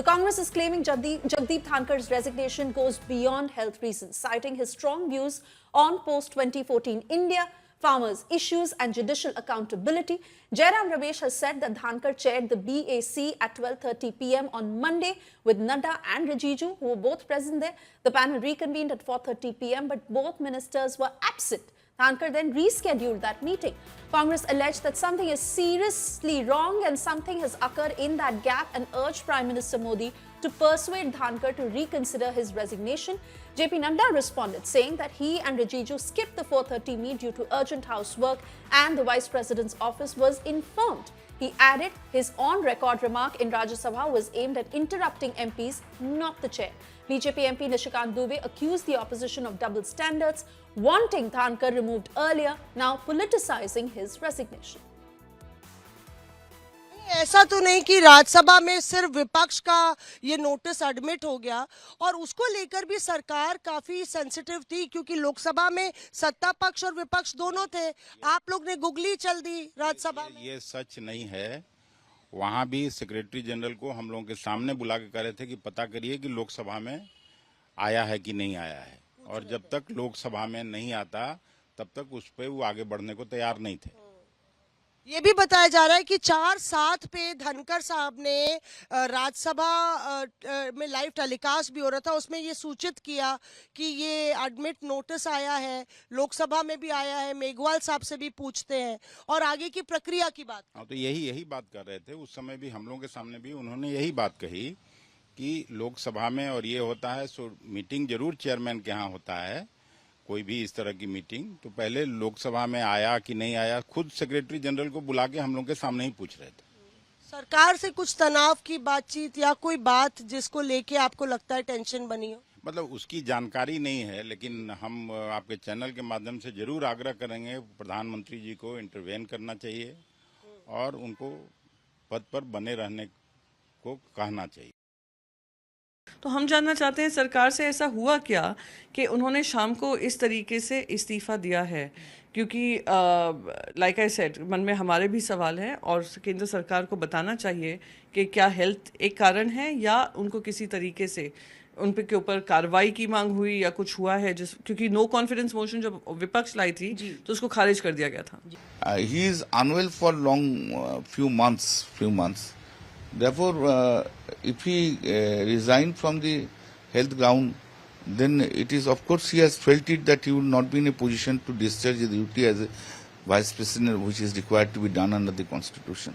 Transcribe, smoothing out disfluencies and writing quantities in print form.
The Congress is claiming Jagdeep Dhankar's resignation goes beyond health reasons, citing his strong views on post-2014 India, farmers' issues and judicial accountability. Jairam Ramesh has said that Dhankar chaired the BAC at 12:30 p.m. on Monday with Nadda and Rijiju, who were both present there. The panel reconvened at 4:30 p.m., but both ministers were absent. Dhankar then rescheduled that meeting. Congress alleged that something is seriously wrong and something has occurred in that gap and urged Prime Minister Modi to persuade Dhankar to reconsider his resignation. JP Nadda responded, saying that he and Rijiju skipped the 4:30 meet due to urgent housework and the Vice President's office was informed. He added his on-record remark in Rajya Sabha was aimed at interrupting MPs, not the chair. BJP MP Nishikant Dubey accused the opposition of double standards, wanting Dhankar removed earlier, now politicizing his resignation. ऐसा तो नहीं कि राज्यसभा में सिर्फ विपक्ष का ये notice admit हो गया और उसको लेकर भी सरकार काफी सेंसिटिव थी, क्योंकि लोकसभा में सत्ता पक्ष और विपक्ष दोनों थे। आप लोग ने गुगली चल दी राज्यसभा में। ये सच नहीं है। वहां भी सेक्रेटरी जनरल को हम लोगों के सामने बुला के कह रहे थे कि पता करिए कि लोकसभा में आया है कि नहीं आया है, और जब तक लोकसभा में नहीं आता तब तक उस पर वो आगे बढ़ने को तैयार नहीं थे। ये भी बताया जा रहा है कि 4/7 पे धनखड़ साहब ने राज्यसभा में लाइव टेलीकास्ट भी हो रहा था, उसमें ये सूचित किया कि ये एडमिट नोटिस आया है, लोकसभा में भी आया है, मेघवाल साहब से भी पूछते हैं और आगे की प्रक्रिया की बात। हाँ, तो यही बात कर रहे थे। उस समय भी हम लोगों के सामने भी उन्होंने यही बात कही कि लोकसभा में और ये होता है, सो मीटिंग जरूर चेयरमैन के यहाँ होता है, कोई भी इस तरह की मीटिंग, तो पहले लोकसभा में आया कि नहीं आया खुद सेक्रेटरी जनरल को बुला के हम लोग के सामने ही पूछ रहे थे। सरकार से कुछ तनाव की बातचीत या कोई बात जिसको लेके आपको लगता है टेंशन बनी हो? मतलब उसकी जानकारी नहीं है, लेकिन हम आपके चैनल के माध्यम से जरूर आग्रह करेंगे प्रधानमंत्री जी को इंटरवेन करना चाहिए और उनको पद पर बने रहने को कहना चाहिए। तो हम जानना चाहते हैं सरकार से ऐसा हुआ क्या कि उन्होंने शाम को इस तरीके से इस्तीफा दिया है, क्योंकि लाइक आई सेड मन में हमारे भी सवाल हैं और केंद्र सरकार को बताना चाहिए कि क्या हेल्थ एक कारण है या उनको किसी तरीके से उन पे के ऊपर कार्रवाई की मांग हुई या कुछ हुआ है, क्योंकि नो कॉन्फिडेंस मोशन जब विपक्ष लाई थी तो उसको खारिज कर दिया गया था। He is unwell for long few months. Therefore, if he resigned from the health ground, then it is, of course, he has felt it that he will not be in a position to discharge the duty as a vice president, which is required to be done under the constitution.